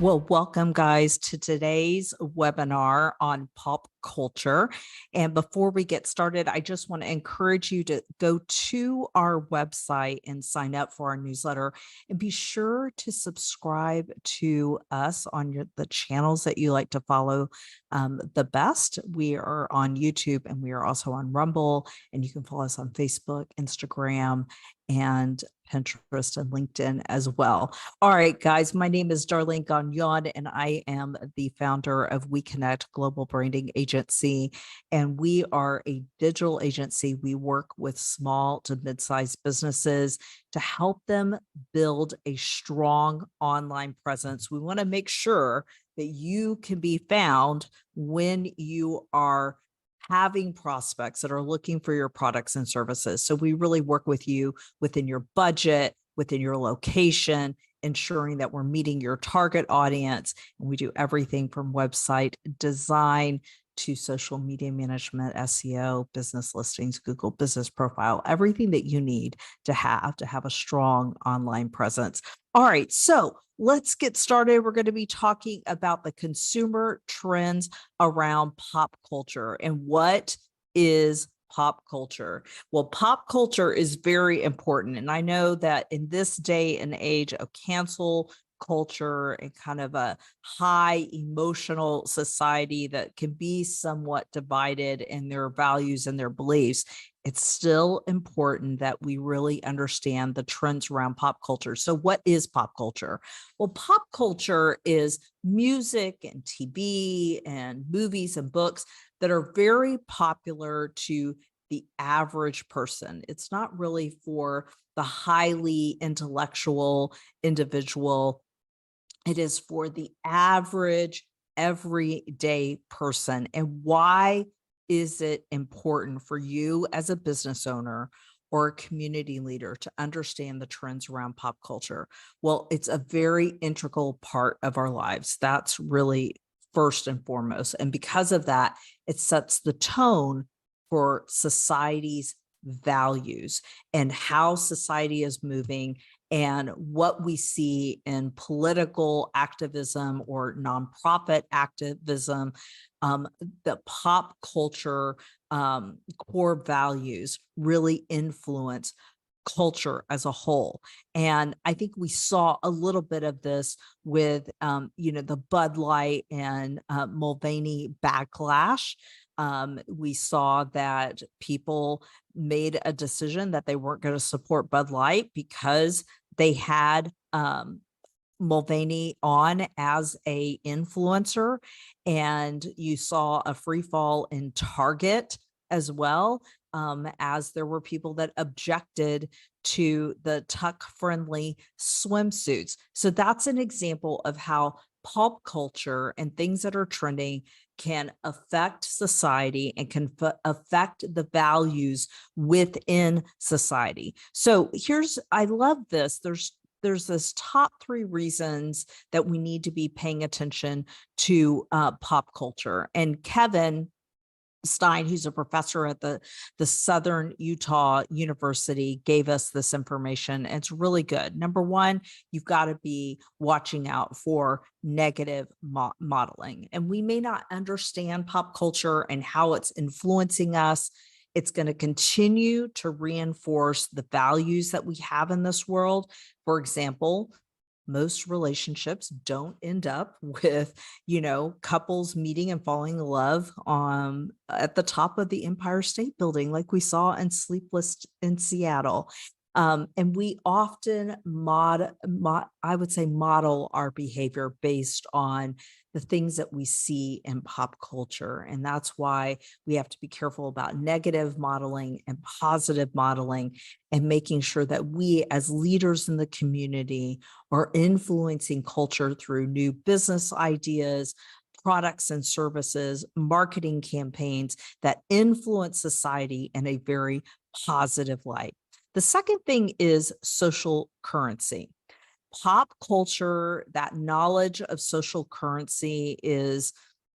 Well, welcome guys to today's webinar on pop culture. And before we get started, I just want to encourage you to go to our website and sign up for our newsletter, and be sure to subscribe to us on the channels that you like to follow the best. We are on YouTube and we are also on Rumble, and you can follow us on Facebook, Instagram, and Pinterest and LinkedIn as well. All right, guys, my name is Darlene Gagnon, and I am the founder of We Connect Global Branding Agency. And we are a digital agency. We work with small to mid-sized businesses to help them build a strong online presence. We want to make sure that you can be found when you are having prospects that are looking for your products and services. So we really work with you within your budget, within your location, ensuring that we're meeting your target audience. And we do everything from website design to social media management, SEO, business listings, Google business profile, everything that you need to have a strong online presence. All right, so let's get started. We're going to be talking about the consumer trends around pop culture. And what is pop culture? Well, pop culture is very important. And I know that in this day and age of cancel culture and kind of a high emotional society that can be somewhat divided in their values and their beliefs, it's still important that we really understand the trends around pop culture. So what is pop culture? Well, pop culture is music and TV and movies and books that are very popular to the average person. It's not really for the highly intellectual individual. It is for the average, everyday person. And why is it important for you as a business owner or a community leader to understand the trends around pop culture? Well, it's a very integral part of our lives. That's really first and foremost. And because of that, it sets the tone for society's values and how society is moving, and what we see in political activism or nonprofit activism. The pop culture core values really influence culture as a whole. And I think we saw a little bit of this with, the Bud Light and Mulvaney backlash. We saw that people made a decision that they weren't going to support Bud Light because they had Mulvaney on as a influencer, and you saw a free fall in Target as well, as there were people that objected to the tuck friendly swimsuits. So that's an example of how pop culture and things that are trending can affect society and can affect the values within society. So I love this. There's this top 3 reasons that we need to be paying attention to pop culture. And Kevin Stein, who's a professor at the Southern Utah University, gave us this information. It's really good. Number 1, you've got to be watching out for negative modeling. And we may not understand pop culture and how it's influencing us. It's going to continue to reinforce the values that we have in this world. For example, most relationships don't end up with, couples meeting and falling in love at the top of the Empire State Building, like we saw in Sleepless in Seattle. And we often I would say model our behavior based on the things that we see in pop culture. And that's why we have to be careful about negative modeling and positive modeling, and making sure that we as leaders in the community are influencing culture through new business ideas, products and services, marketing campaigns that influence society in a very positive light. The second thing is social currency. Pop culture, that knowledge of social currency is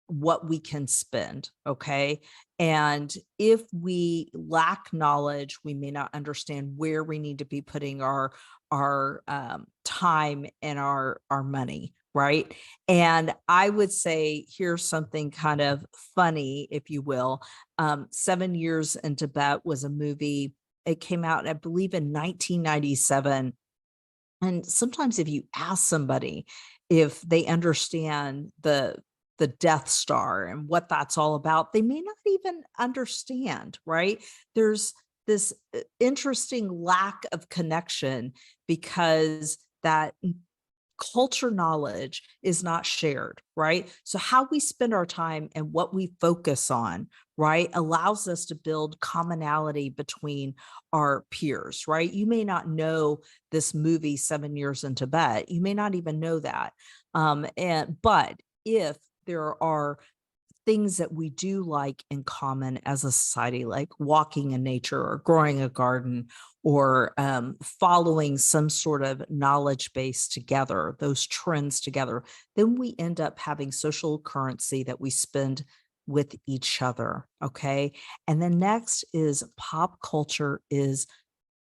what we can spend, okay? And if we lack knowledge, we may not understand where we need to be putting our time and our money, right? And I would say here's something kind of funny, if you will. 7 Years in Tibet was a movie. It came out, I believe, in 1997. And sometimes if you ask somebody if they understand the Death Star and what that's all about, they may not even understand, right? There's this interesting lack of connection because that culture knowledge is not shared, right? So how we spend our time and what we focus on, right, allows us to build commonality between our peers, right? You may not know this movie 7 Years in Tibet. You may not even know that. But if there are things that we do like in common as a society, like walking in nature or growing a garden or following some sort of knowledge base together, those trends together, then we end up having social currency that we spend with each other. Okay. And then next is pop culture is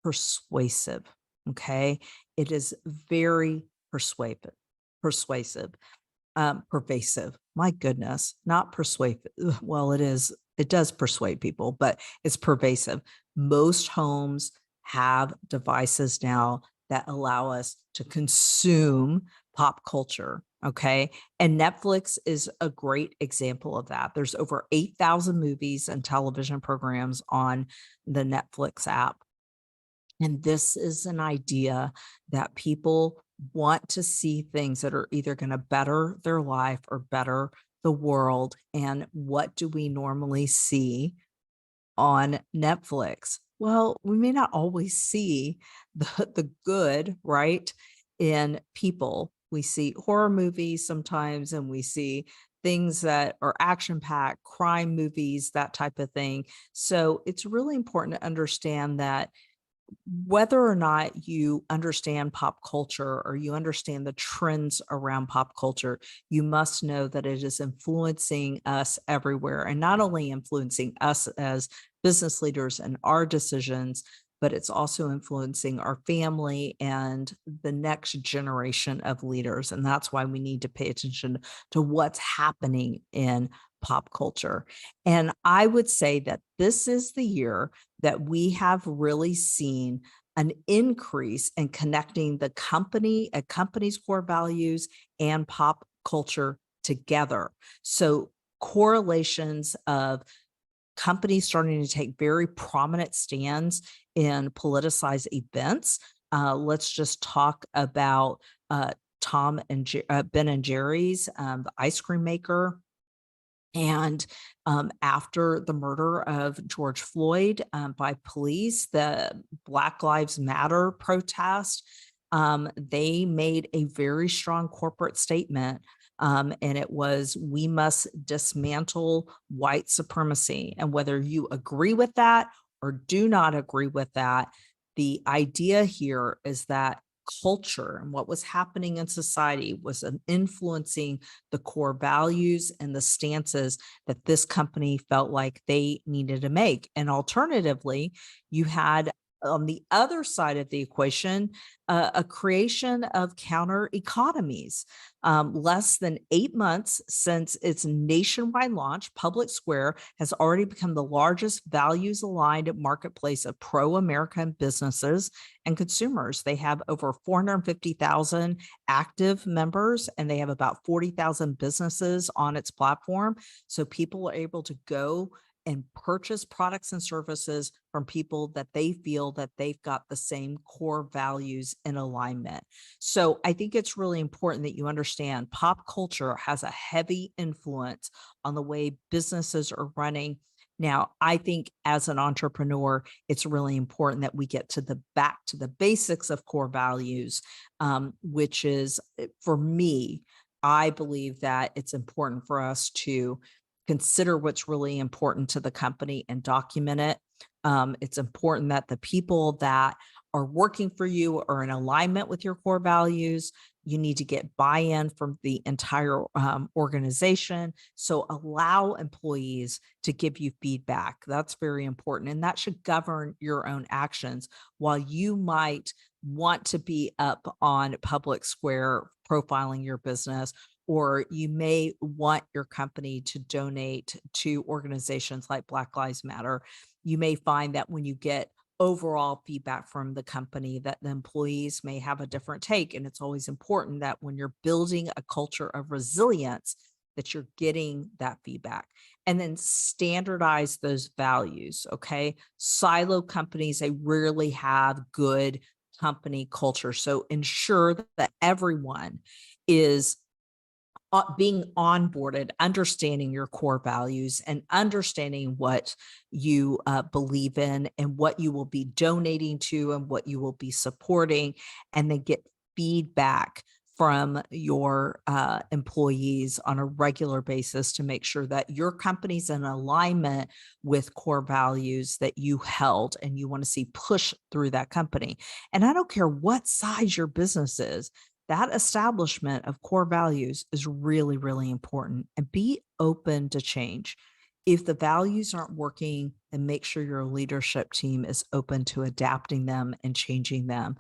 persuasive. Okay. It is very persuasive, pervasive. My goodness, not persuasive. Well, it is, it does persuade people, but it's pervasive. Most homes have devices now that allow us to consume pop culture. Okay. And Netflix is a great example of that. There's over 8,000 movies and television programs on the Netflix app. And this is an idea that people want to see things that are either going to better their life or better the world. And what do we normally see on Netflix? Well, we may not always see the good, right, in people. We see horror movies sometimes, and we see things that are action packed, crime movies, that type of thing. So it's really important to understand that whether or not you understand pop culture or you understand the trends around pop culture, you must know that it is influencing us everywhere, and not only influencing us as business leaders and our decisions, but it's also influencing our family and the next generation of leaders. And that's why we need to pay attention to what's happening in pop culture. And I would say that this is the year that we have really seen an increase in connecting a company's core values and pop culture together. So correlations of companies starting to take very prominent stands in politicized events. Let's just talk about Ben and Jerry's, the ice cream maker. And after the murder of George Floyd by police, the Black Lives Matter protest, they made a very strong corporate statement. And it was, we must dismantle white supremacy. And whether you agree with that or do not agree with that, the idea here is that culture and what was happening in society was influencing the core values and the stances that this company felt like they needed to make. And alternatively, you had on the other side of the equation, a creation of counter economies. Less than 8 months since its nationwide launch, Public Square has already become the largest values aligned marketplace of pro American businesses and consumers. They have over 450,000 active members, and they have about 40,000 businesses on its platform. So people are able to go and purchase products and services from people that they feel that they've got the same core values in alignment. So I think it's really important that you understand pop culture has a heavy influence on the way businesses are running. Now, I think as an entrepreneur, it's really important that we get to the back to the basics of core values, which is for me, I believe that it's important for us to consider what's really important to the company and document it. It's important that the people that are working for you are in alignment with your core values. You need to get buy-in from the entire organization. So allow employees to give you feedback. That's very important. And that should govern your own actions. While you might want to be up on public square profiling your business, or you may want your company to donate to organizations like Black Lives Matter. You may find that when you get overall feedback from the company, that the employees may have a different take. And it's always important that when you're building a culture of resilience, that you're getting that feedback, and then standardize those values. Okay. Silo companies, they rarely have good company culture. So ensure that everyone is being onboarded, understanding your core values and understanding what you believe in and what you will be donating to and what you will be supporting, and then get feedback from your employees on a regular basis to make sure that your company's in alignment with core values that you held and you want to see push through that company. And I don't care what size your business is, that establishment of core values is really, really important, and be open to change. If the values aren't working, then make sure your leadership team is open to adapting them and changing them.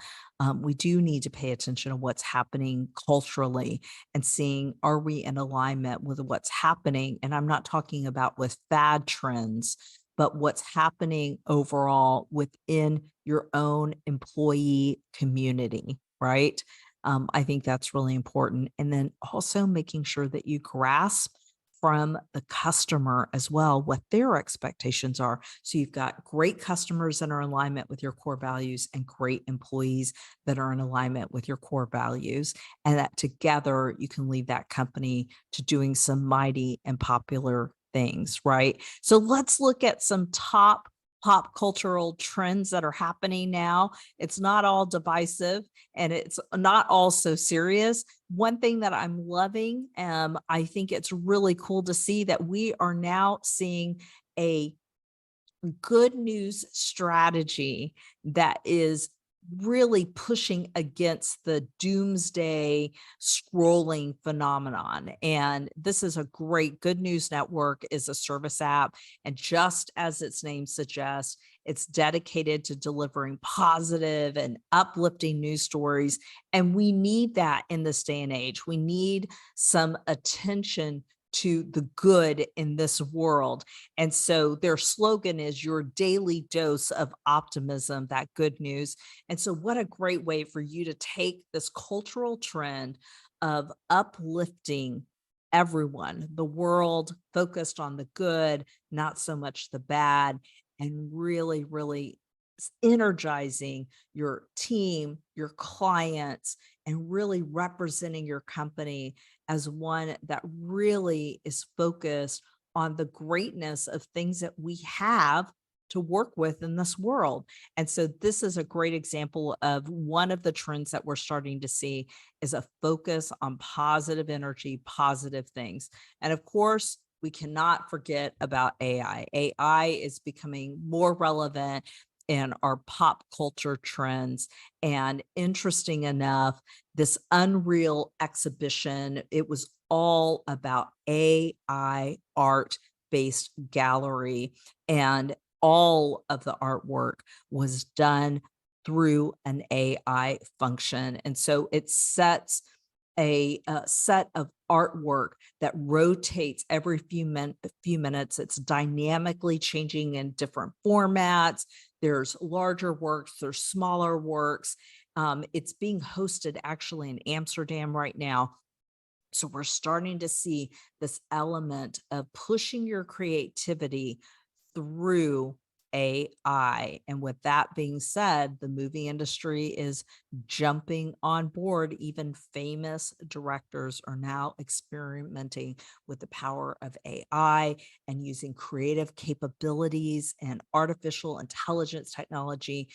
We do need to pay attention to what's happening culturally and seeing, are we in alignment with what's happening? And I'm not talking about with fad trends, but what's happening overall within your own employee community, right? I think that's really important. And then also making sure that you grasp from the customer as well what their expectations are. So you've got great customers that are in alignment with your core values and great employees that are in alignment with your core values. And that together you can lead that company to doing some mighty and popular things, right? So let's look at some top pop cultural trends that are happening now. It's not all divisive and it's not all so serious. One thing that I'm loving, I think it's really cool to see that we are now seeing a good news strategy that is really pushing against the doomsday scrolling phenomenon. And this is a great Good News Network is a service app. And just as its name suggests, it's dedicated to delivering positive and uplifting news stories. And we need that in this day and age. We need some attention to the good in this world. And so their slogan is your daily dose of optimism, that good news. And so what a great way for you to take this cultural trend of uplifting everyone, the world, focused on the good, not so much the bad, and really, really energizing your team, your clients, and really representing your company as one that really is focused on the greatness of things that we have to work with in this world. And so this is a great example of one of the trends that we're starting to see is a focus on positive energy, positive things. And of course, we cannot forget about AI. AI is becoming more relevant in our pop culture trends. And interesting enough, this Unreal exhibition, it was all about AI art based gallery. And all of the artwork was done through an AI function. And so it sets a set of artwork that rotates every few minutes. It's dynamically changing in different formats. There's larger works, there's smaller works. It's being hosted actually in Amsterdam right now. So we're starting to see this element of pushing your creativity through AI. And with that being said, the movie industry is jumping on board. Even famous directors are now experimenting with the power of AI and using creative capabilities and artificial intelligence technology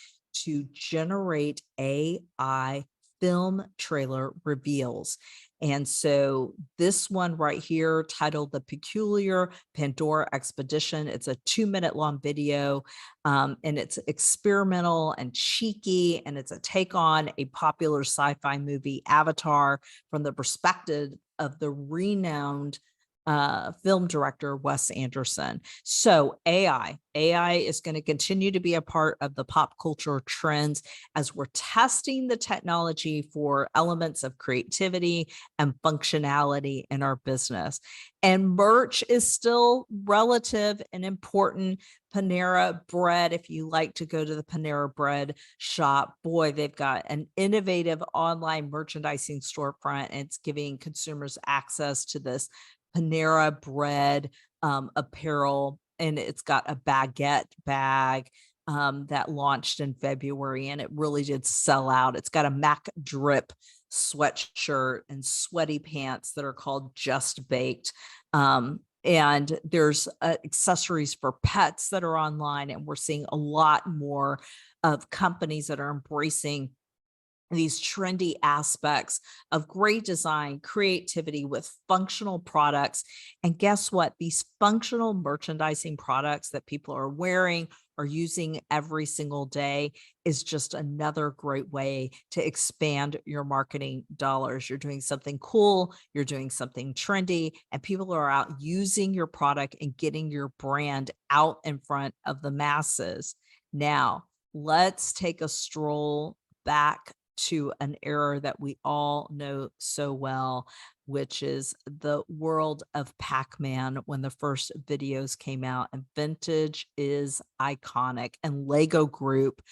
to generate AI film trailer reveals. And so this one right here titled The Peculiar Pandora Expedition, it's a 2-minute long video, and it's experimental and cheeky, and it's a take on a popular sci-fi movie, Avatar, from the perspective of the renowned film director Wes Anderson. So AI is going to continue to be a part of the pop culture trends as we're testing the technology for elements of creativity and functionality in our business. And merch is still relative and important. Panera Bread, if you like to go to the Panera Bread shop, boy, they've got an innovative online merchandising storefront, and it's giving consumers access to this Panera Bread apparel, and it's got a baguette bag that launched in February, and it really did sell out. It's got a Mac Drip sweatshirt and sweaty pants that are called Just Baked. And there's accessories for pets that are online, and we're seeing a lot more of companies that are embracing these trendy aspects of great design, creativity with functional products. And guess what? These functional merchandising products that people are wearing or using every single day is just another great way to expand your marketing dollars. You're doing something cool, you're doing something trendy, and people are out using your product and getting your brand out in front of the masses. Now, let's take a stroll back to an era that we all know so well, which is the world of Pac-Man when the first videos came out. And vintage is iconic. And Lego Group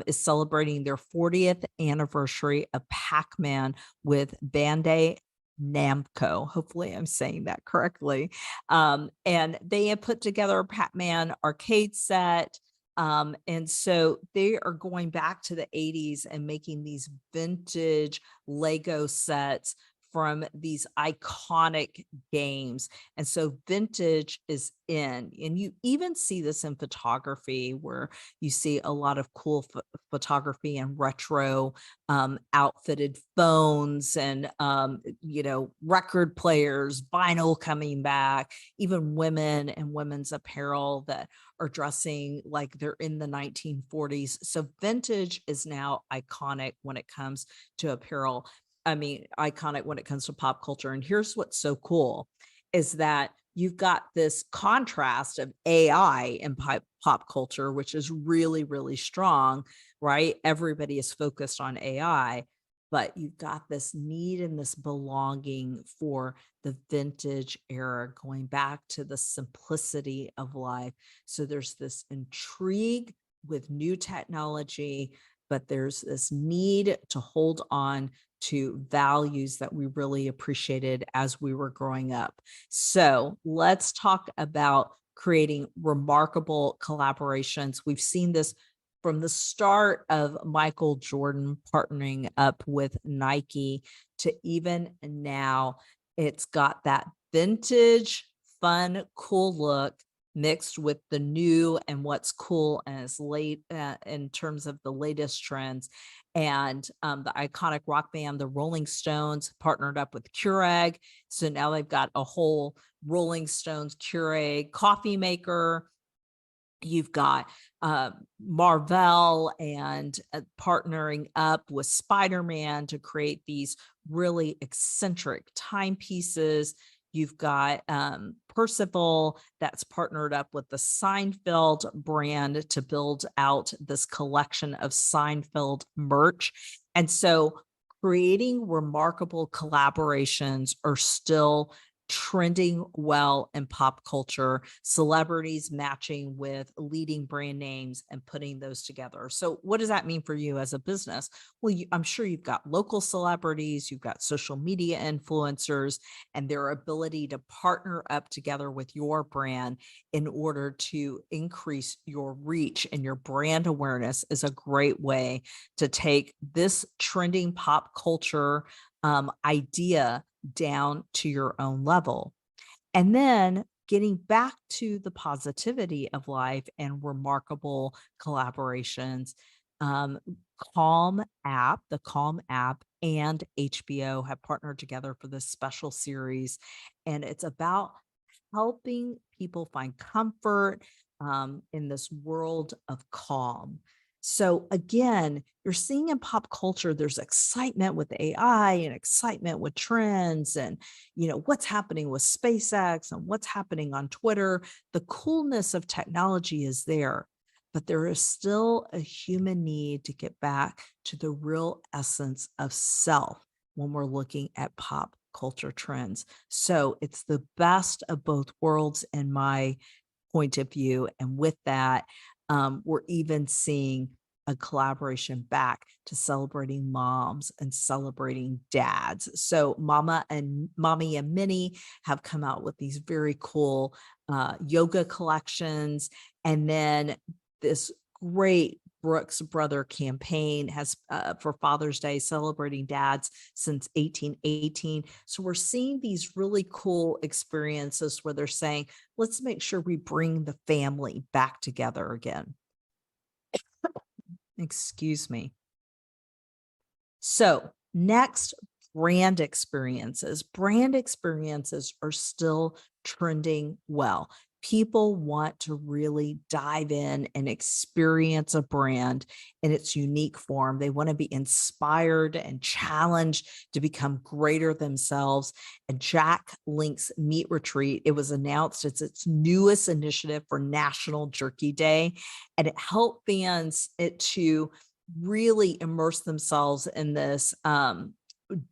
is celebrating their 40th anniversary of Pac-Man with Bandai Namco. Hopefully, I'm saying that correctly. And they have put together a Pac-Man arcade set. And so they are going back to the 80s and making these vintage Lego sets from these iconic games. And so vintage is in, and you even see this in photography where you see a lot of cool photography and retro outfitted phones and, record players, vinyl coming back, even women and women's apparel that are dressing like they're in the 1940s. So vintage is now iconic when it comes to apparel. I mean, iconic when it comes to pop culture. And here's what's so cool is that you've got this contrast of AI in pop culture, which is really, really strong, right? Everybody is focused on AI, but you've got this need and this belonging for the vintage era, going back to the simplicity of life. So there's this intrigue with new technology, but there's this need to hold on to values that we really appreciated as we were growing up. So let's talk about creating remarkable collaborations. We've seen this from the start of Michael Jordan partnering up with Nike to even now. It's got that vintage, fun, cool look mixed with the new and what's cool and is late in terms of the latest trends. And the iconic rock band, the Rolling Stones, partnered up with Keurig. So now they've got a whole Rolling Stones Keurig coffee maker. You've got Marvel and partnering up with Spider-Man to create these really eccentric timepieces. You've got Percival that's partnered up with the Seinfeld brand to build out this collection of Seinfeld merch. And so creating remarkable collaborations are still trending well in pop culture, celebrities matching with leading brand names and putting those together. So what does that mean for you as a business? Well, I'm sure you've got local celebrities, you've got social media influencers, and their ability to partner up together with your brand in order to increase your reach and your brand awareness is a great way to take this trending pop culture idea down to your own level. And then getting back to the positivity of life and remarkable collaborations. The Calm app and HBO have partnered together for this special series. And it's about helping people find comfort in this world of calm. So again, you're seeing in pop culture, there's excitement with AI and excitement with trends and, what's happening with SpaceX and what's happening on Twitter. The coolness of technology is there, but there is still a human need to get back to the real essence of self when we're looking at pop culture trends. So it's the best of both worlds in my point of view. And with that, we're even seeing a collaboration back to celebrating moms and celebrating dads. So Mommy and Minnie have come out with these very cool yoga collections. And then this great Brooks Brother campaign has for Father's Day celebrating dads since 1818. So we're seeing these really cool experiences where they're saying, let's make sure we bring the family back together again. Excuse me. So next, brand experiences. Brand experiences are still trending well. People want to really dive in and experience a brand in its unique form. They want to be inspired and challenged to become greater themselves. And Jack Link's Meat Retreat, it was announced it's its newest initiative for National Jerky Day, and it helped fans to really immerse themselves in this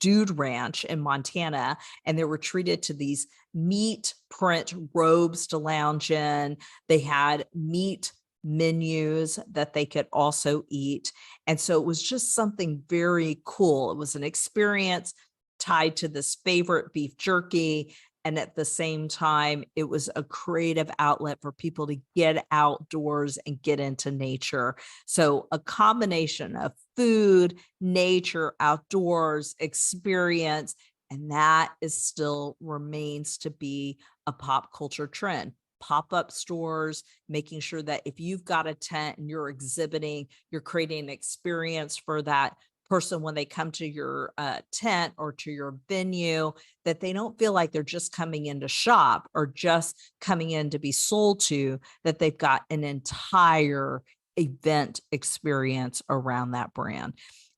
dude ranch in Montana, and they were treated to these meat print robes to lounge in. They had meat menus that they could also eat. And so it was just something very cool. It was an experience tied to this favorite beef jerky. And at the same time, it was a creative outlet for people to get outdoors and get into nature. So a combination of food, nature, outdoors, experience, and that is still remains to be a pop culture trend. Pop-up stores, making sure that if you've got a tent and you're exhibiting, you're creating an experience for that person when they come to your tent or to your venue, that they don't feel like they're just coming in to shop or just coming in to be sold to, that they've got an entire event experience around that brand.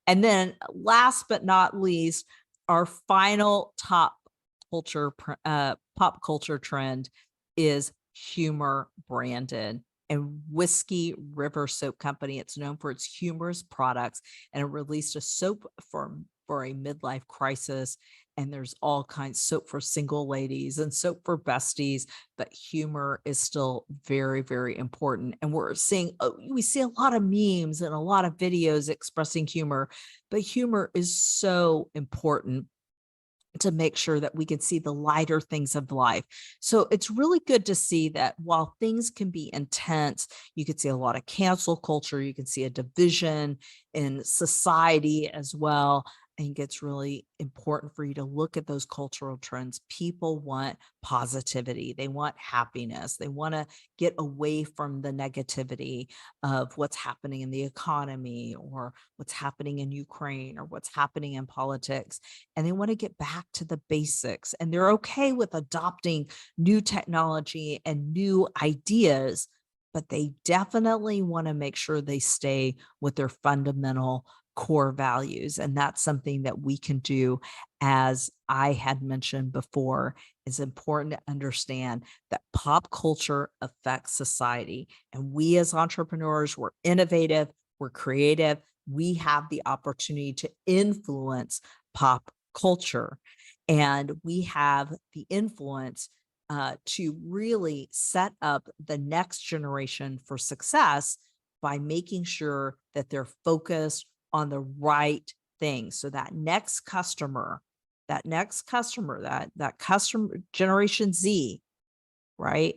And then last but not least, our final top pop culture trend is humor branded. And Whiskey River Soap Company, it's known for its humorous products, and it released a soap for a midlife crisis. And there's all kinds soap for single ladies and soap for besties, but humor is still very, very important. And we're seeing, we see a lot of memes and a lot of videos expressing humor, but humor is so important to make sure that we can see the lighter things of life. So it's really good to see that while things can be intense, you could see a lot of cancel culture, you can see a division in society as well. I think it's really important for you to look at those cultural trends. People want positivity, they want happiness, they want to get away from the negativity of what's happening in the economy or what's happening in Ukraine or what's happening in politics. And they want to get back to the basics. And they're okay with adopting new technology and new ideas, but they definitely want to make sure they stay with their fundamental core values. And that's something that we can do, as I had mentioned before. It's important to understand that pop culture affects society. And we as entrepreneurs, we're innovative, we're creative, we have the opportunity to influence pop culture. And we have the influence to really set up the next generation for success by making sure that they're focused on the right thing. So that next customer, that customer generation Z, right?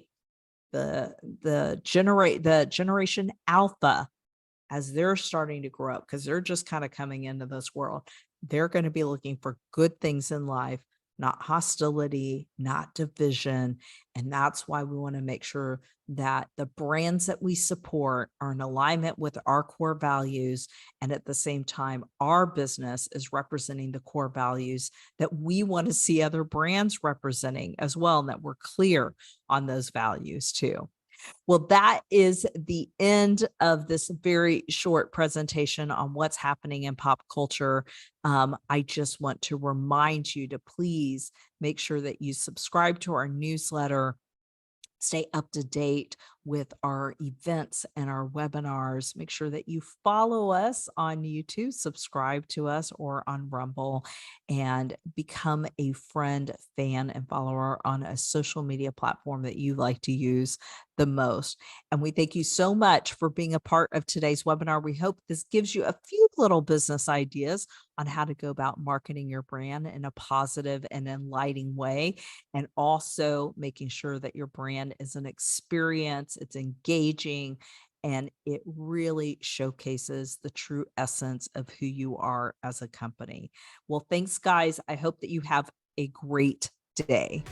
The generation alpha, as they're starting to grow up, because they're just kind of coming into this world, they're going to be looking for good things in life, not hostility, not division. And that's why we want to make sure that the brands that we support are in alignment with our core values. And at the same time, our business is representing the core values that we want to see other brands representing as well, and that we're clear on those values too. Well, that is the end of this very short presentation on what's happening in pop culture. I just want to remind you to please make sure that you subscribe to our newsletter, stay up to date with our events and our webinars. Make sure that you follow us on YouTube, subscribe to us, or on Rumble, and become a friend, fan, and follower on a social media platform that you like to use the most. And we thank you so much for being a part of today's webinar. We hope this gives you a few little business ideas on how to go about marketing your brand in a positive and enlightening way, and also making sure that your brand is an experience, it's engaging, and it really showcases the true essence of who you are as a company. Well, thanks, guys. I hope that you have a great day.